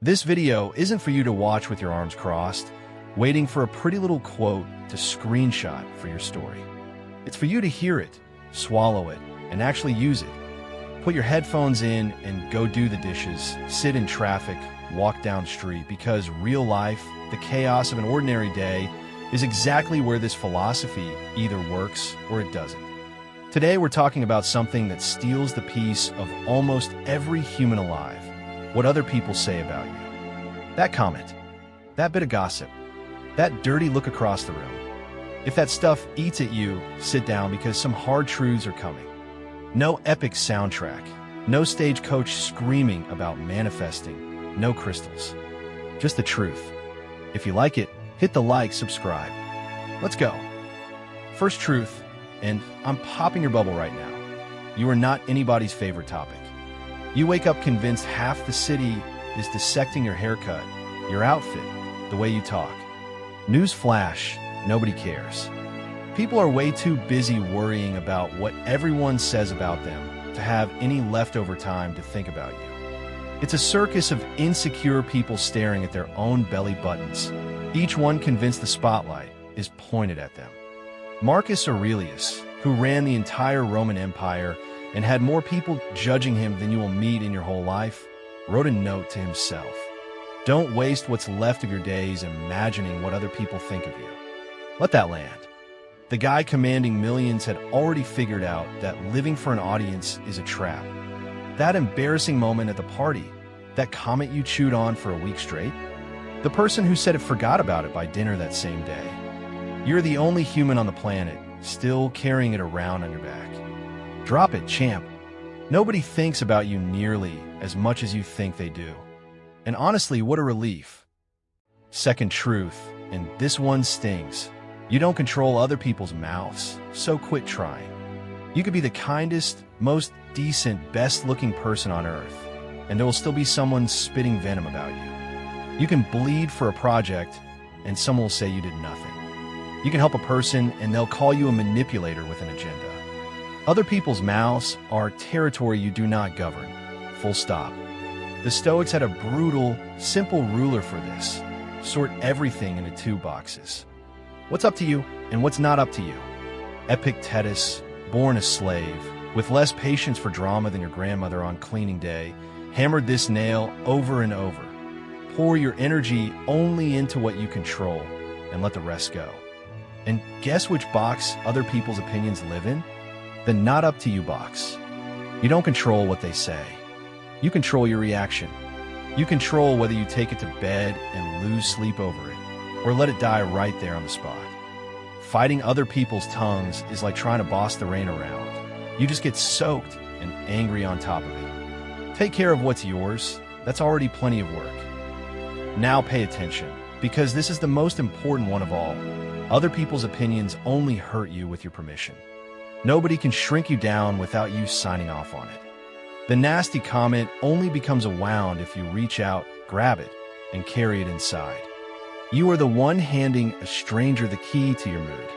This video isn't for you to watch with your arms crossed, waiting for a pretty little quote to screenshot for your story. It's for you to hear it, swallow it, and actually use it. Put your headphones in and go do the dishes, sit in traffic, walk down the street, because real life, the chaos of an ordinary day, is exactly where this philosophy either works or it doesn't. Today we're talking about something that steals the peace of almost every human alive: what other people say about you. That comment, that bit of gossip, that dirty look across the room. If that stuff eats at you, sit down, because some hard truths are coming. No epic soundtrack, no stagecoach screaming about manifesting, no crystals. Just the truth. If you like it, hit the like, subscribe. Let's go. First truth, and I'm popping your bubble right now. You are not anybody's favorite topic. You wake up convinced half the city is dissecting your haircut, your outfit, the way you talk. News flash, nobody cares. People are way too busy worrying about what everyone says about them to have any leftover time to think about you. It's a circus of insecure people staring at their own belly buttons, each one convinced the spotlight is pointed at them. Marcus Aurelius, who ran the entire Roman Empire and had more people judging him than you will meet in your whole life, wrote a note to himself. Don't waste what's left of your days imagining what other people think of you. Let that land. The guy commanding millions had already figured out that living for an audience is a trap. That embarrassing moment at the party, that comment you chewed on for a week straight, the person who said it forgot about it by dinner that same day. You're the only human on the planet still carrying it around on your back. Drop it, champ. Nobody thinks about you nearly as much as you think they do. And honestly, what a relief. Second truth, and this one stings. You don't control other people's mouths, so quit trying. You could be the kindest, most decent, best-looking person on earth, and there will still be someone spitting venom about you. You can bleed for a project, and someone will say you did nothing. You can help a person, and they'll call you a manipulator with an agenda. Other people's mouths are territory you do not govern. Full stop. The Stoics had a brutal, simple ruler for this. Sort everything into two boxes. What's up to you, and what's not up to you? Epictetus, born a slave, with less patience for drama than your grandmother on cleaning day, hammered this nail over and over. Pour your energy only into what you control, and let the rest go. And guess which box other people's opinions live in? The not up to you box. You don't control what they say. You control your reaction. You control whether you take it to bed and lose sleep over it, or let it die right there on the spot. Fighting other people's tongues is like trying to boss the rain around. You just get soaked and angry on top of it. Take care of what's yours. That's already plenty of work. Now pay attention, because this is the most important one of all. Other people's opinions only hurt you with your permission. Nobody can shrink you down without you signing off on it. The nasty comment only becomes a wound if you reach out, grab it, and carry it inside. You are the one handing a stranger the key to your mood.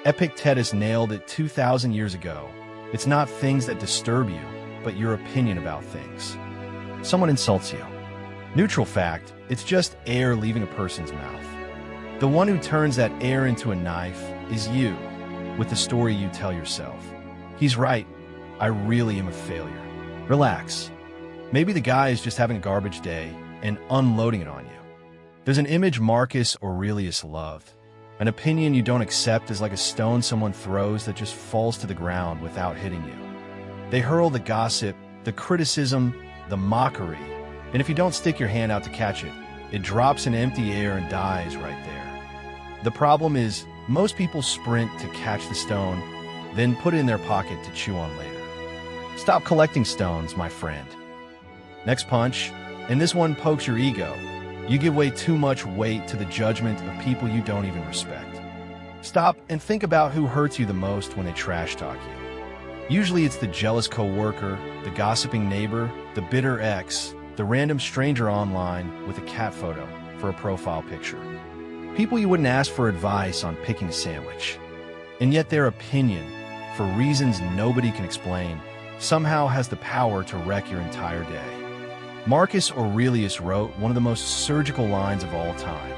Epictetus nailed it 2,000 years ago. It's not things that disturb you, but your opinion about things. Someone insults you. Neutral fact, it's just air leaving a person's mouth. The one who turns that air into a knife is you, with the story you tell yourself. He's right. I really am a failure. Relax. Maybe the guy is just having a garbage day and unloading it on you. There's an image Marcus Aurelius loved. An opinion you don't accept is like a stone someone throws that just falls to the ground without hitting you. They hurl the gossip, the criticism, the mockery, and if you don't stick your hand out to catch it, it drops in empty air and dies right there. The problem is, most people sprint to catch the stone, then put it in their pocket to chew on later. Stop collecting stones, my friend. Next punch, and this one pokes your ego. You give way too much weight to the judgment of people you don't even respect. Stop and think about who hurts you the most when they trash talk you. Usually it's the jealous coworker, the gossiping neighbor, the bitter ex, the random stranger online with a cat photo for a profile picture. People you wouldn't ask for advice on picking a sandwich. And yet their opinion, for reasons nobody can explain, somehow has the power to wreck your entire day. Marcus Aurelius wrote one of the most surgical lines of all time.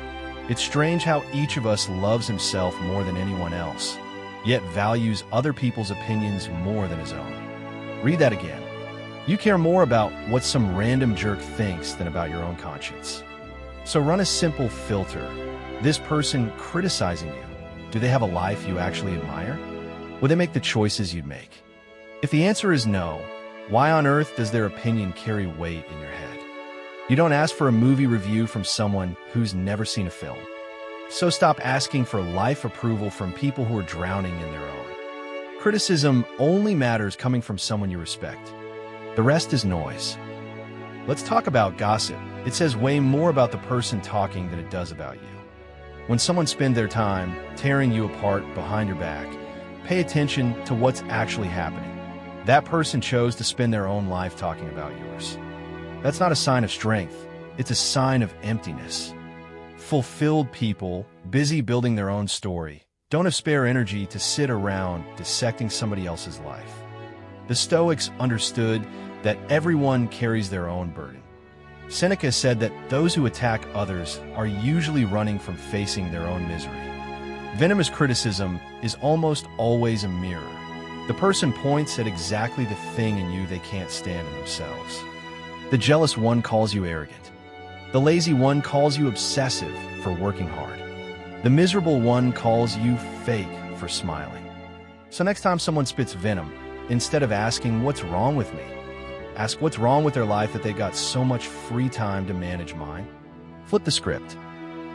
It's strange how each of us loves himself more than anyone else, yet values other people's opinions more than his own. Read that again. You care more about what some random jerk thinks than about your own conscience. So run a simple filter. This person criticizing you, do they have a life you actually admire? Will they make the choices you'd make? If the answer is no, why on earth does their opinion carry weight in your head? You don't ask for a movie review from someone who's never seen a film. So stop asking for life approval from people who are drowning in their own. Criticism only matters coming from someone you respect. The rest is noise. Let's talk about gossip. It says way more about the person talking than it does about you. When someone spends their time tearing you apart behind your back, pay attention to what's actually happening. That person chose to spend their own life talking about yours. That's not a sign of strength. It's a sign of emptiness. Fulfilled people, busy building their own story, don't have spare energy to sit around dissecting somebody else's life. The Stoics understood that everyone carries their own burden. Seneca said that those who attack others are usually running from facing their own misery. Venomous criticism is almost always a mirror. The person points at exactly the thing in you they can't stand in themselves. The jealous one calls you arrogant. The lazy one calls you obsessive for working hard. The miserable one calls you fake for smiling. So next time someone spits venom, instead of asking, "What's wrong with me?" ask what's wrong with their life that they got so much free time to manage mine. Flip the script.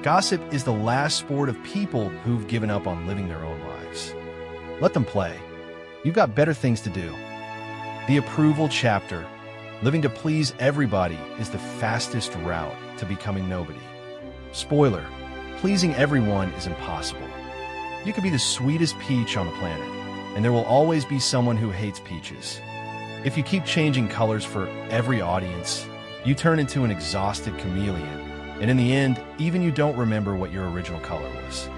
Gossip is the last sport of people who've given up on living their own lives. Let them play. You've got better things to do. The approval chapter. Living to please everybody is the fastest route to becoming nobody. Spoiler, pleasing everyone is impossible. You could be the sweetest peach on the planet, and there will always be someone who hates peaches. If you keep changing colors for every audience, you turn into an exhausted chameleon, and in the end, even you don't remember what your original color was.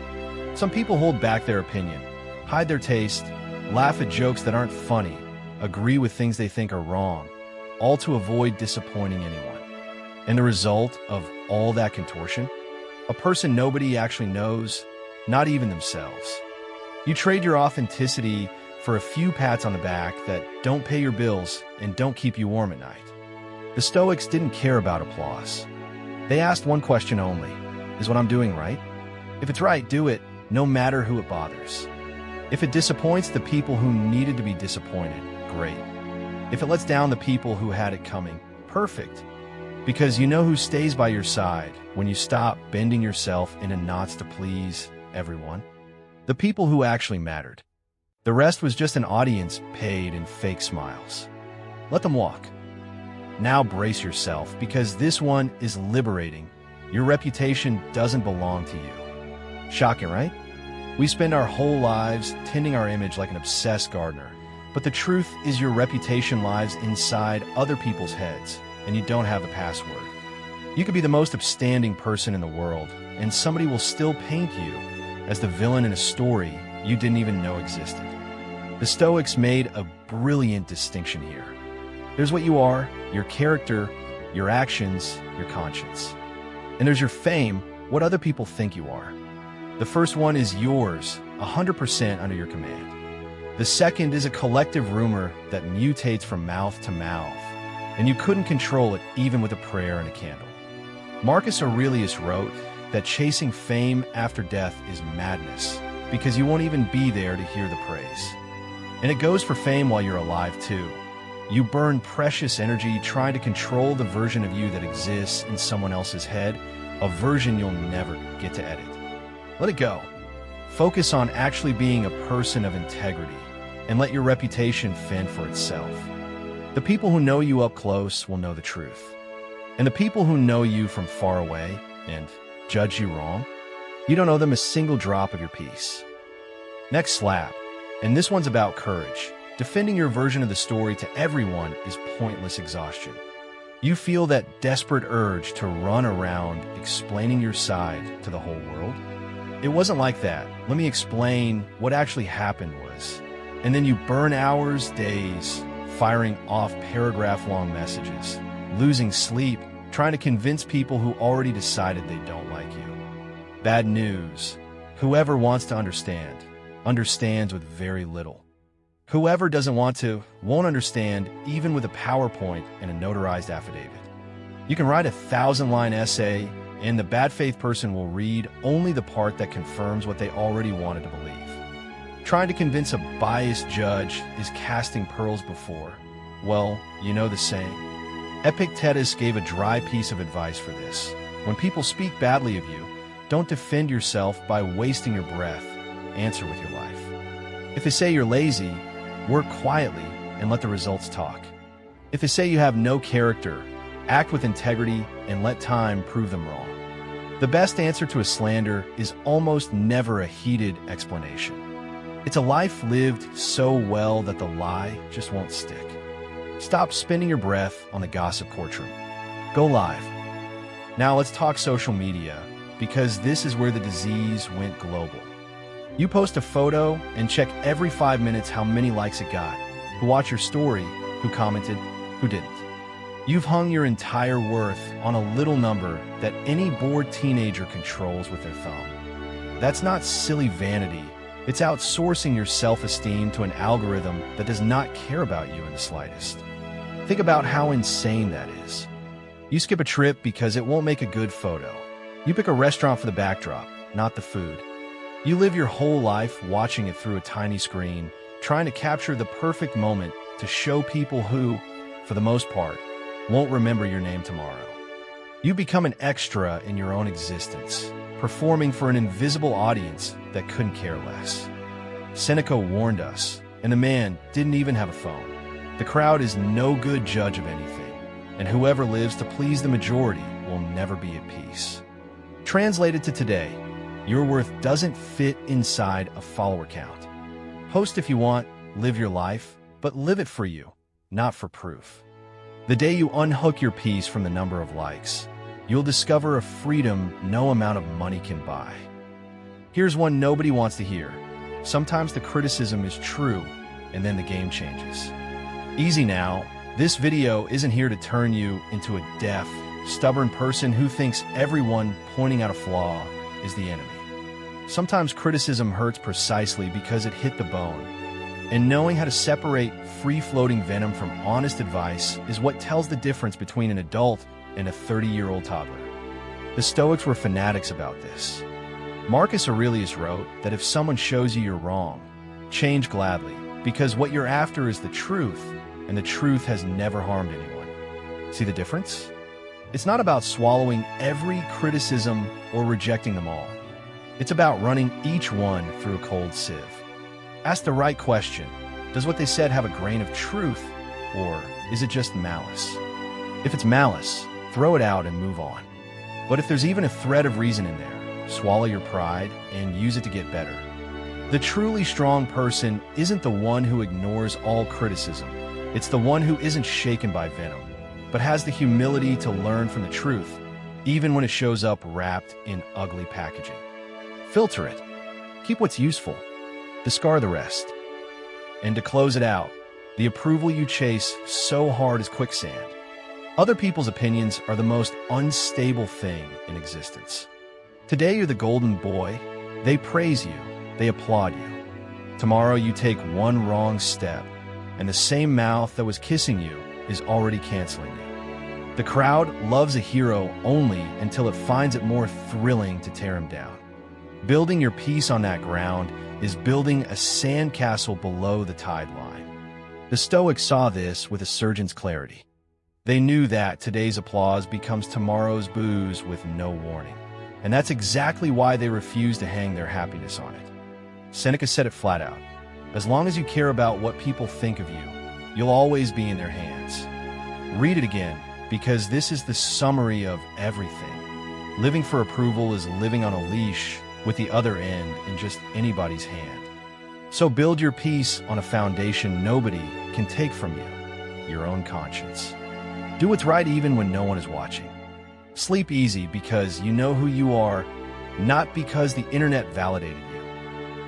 Some people hold back their opinion, hide their taste, laugh at jokes that aren't funny, agree with things they think are wrong, all to avoid disappointing anyone. And the result of all that contortion? A person nobody actually knows, not even themselves. You trade your authenticity for a few pats on the back that don't pay your bills and don't keep you warm at night. The Stoics didn't care about applause. They asked one question only: is what I'm doing right? If it's right, do it, no matter who it bothers. If it disappoints the people who needed to be disappointed, great. If it lets down the people who had it coming, perfect. Because you know who stays by your side when you stop bending yourself into knots to please everyone. The people who actually mattered. The rest was just an audience paid in fake smiles. Let them walk. Now brace yourself, because this one is liberating. Your reputation doesn't belong to you. Shocking, right? We spend our whole lives tending our image like an obsessed gardener. But the truth is your reputation lives inside other people's heads, and you don't have the password. You could be the most upstanding person in the world, and somebody will still paint you as the villain in a story you didn't even know existed. The Stoics made a brilliant distinction here. There's what you are, your character, your actions, your conscience. And there's your fame, what other people think you are. The first one is yours, 100% under your command. The second is a collective rumor that mutates from mouth to mouth, and you couldn't control it even with a prayer and a candle. Marcus Aurelius wrote that chasing fame after death is madness, because you won't even be there to hear the praise. And it goes for fame while you're alive too. You burn precious energy trying to control the version of you that exists in someone else's head, a version you'll never get to edit. Let it go. Focus on actually being a person of integrity, and let your reputation fend for itself. The people who know you up close will know the truth. And the people who know you from far away and judge you wrong, you don't owe them a single drop of your peace. Next slap, and this one's about courage. Defending your version of the story to everyone is pointless exhaustion. You feel that desperate urge to run around explaining your side to the whole world. It wasn't like that. Let me explain what actually happened was. And then you burn hours, days, firing off paragraph-long messages. losing sleep, trying to convince people who already decided they don't like you. Bad news. Whoever wants to understand, understands with very little. Whoever doesn't want to, won't understand, even with a PowerPoint and a notarized affidavit. You can write a 1,000-line essay, and the bad faith person will read only the part that confirms what they already wanted to believe. Trying to convince a biased judge is casting pearls before, well, you know the saying. Epictetus gave a dry piece of advice for this. When people speak badly of you, don't defend yourself by wasting your breath. Answer with your life. If they say you're lazy, work quietly and let the results talk. If they say you have no character, act with integrity and let time prove them wrong. The best answer to a slander is almost never a heated explanation. It's a life lived so well that the lie just won't stick. Stop spending your breath on the gossip courtroom. Go live. Now let's talk social media, because this is where the disease went global. You post a photo and check every 5 minutes how many likes it got, who watched your story, who commented, who didn't. You've hung your entire worth on a little number that any bored teenager controls with their thumb. That's not silly vanity. It's outsourcing your self-esteem to an algorithm that does not care about you in the slightest. Think about how insane that is. You skip a trip because it won't make a good photo. You pick a restaurant for the backdrop, not the food. You live your whole life watching it through a tiny screen, trying to capture the perfect moment to show people who, for the most part, won't remember your name tomorrow. You become an extra in your own existence, performing for an invisible audience that couldn't care less. Seneca warned us, and the man didn't even have a phone. The crowd is no good judge of anything, and whoever lives to please the majority will never be at peace. Translated to today, your worth doesn't fit inside a follower count. Post if you want, live your life, but live it for you, not for proof. The day you unhook your piece from the number of likes, you'll discover a freedom no amount of money can buy. Here's one nobody wants to hear. Sometimes the criticism is true, and then the game changes. Easy now, this video isn't here to turn you into a deaf, stubborn person who thinks everyone pointing out a flaw is the enemy. Sometimes criticism hurts precisely because it hit the bone, and knowing how to separate free-floating venom from honest advice is what tells the difference between an adult and a 30-year-old toddler. The Stoics were fanatics about this. Marcus Aurelius wrote that if someone shows you you're wrong, change gladly, because what you're after is the truth, and the truth has never harmed anyone. See the difference? It's not about swallowing every criticism or rejecting them all. It's about running each one through a cold sieve. Ask the right question. Does what they said have a grain of truth, or is it just malice? If it's malice, throw it out and move on. But if there's even a thread of reason in there, swallow your pride and use it to get better. The truly strong person isn't the one who ignores all criticism. It's the one who isn't shaken by venom, but has the humility to learn from the truth, even when it shows up wrapped in ugly packaging. Filter it. Keep what's useful. Discard the rest. And to close it out, the approval you chase so hard is quicksand. Other people's opinions are the most unstable thing in existence. Today you're the golden boy. They praise you. They applaud you. Tomorrow you take one wrong step, and the same mouth that was kissing you is already canceling you. The crowd loves a hero only until it finds it more thrilling to tear him down. Building your peace on that ground is building a sandcastle below the tide line. The Stoics saw this with a surgeon's clarity. They knew that today's applause becomes tomorrow's booze with no warning. And that's exactly why they refuse to hang their happiness on it. Seneca said it flat out. As long as you care about what people think of you, you'll always be in their hands. Read it again, because this is the summary of everything. Living for approval is living on a leash with the other end in just anybody's hand. So build your peace on a foundation nobody can take from you, your own conscience. Do what's right even when no one is watching. Sleep easy because you know who you are, not because the internet validated you.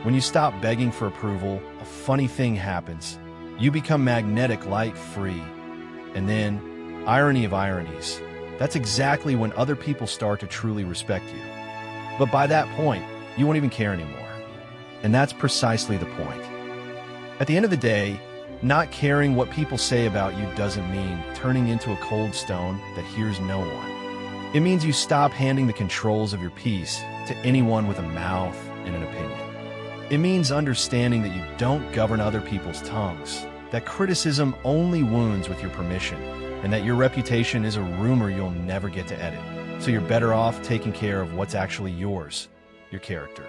When you stop begging for approval, a funny thing happens. You become magnetic, light, free. And then, Irony of ironies. That's exactly when other people start to truly respect you. But by that point, you won't even care anymore. And that's precisely the point. At the end of the day, not caring what people say about you doesn't mean turning into a cold stone that hears no one. It means you stop handing the controls of your peace to anyone with a mouth and an opinion. It means understanding that you don't govern other people's tongues, that criticism only wounds with your permission, and that your reputation is a rumor you'll never get to edit. So you're better off taking care of what's actually yours, your character.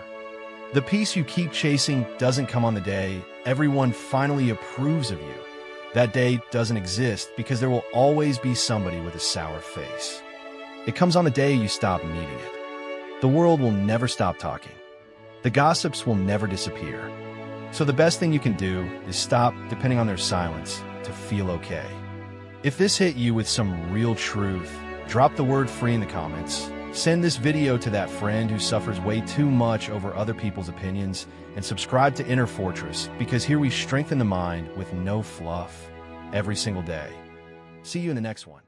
The peace you keep chasing doesn't come on the day everyone finally approves of you. That day doesn't exist because there will always be somebody with a sour face. It comes on the day you stop needing it. The world will never stop talking. The gossips will never disappear. So the best thing you can do is stop depending on their silence to feel okay. If this hit you with some real truth, drop the word free in the comments. Send this video to that friend who suffers way too much over other people's opinions, and subscribe to Inner Fortress, because here we strengthen the mind with no fluff every single day. See you in the next one.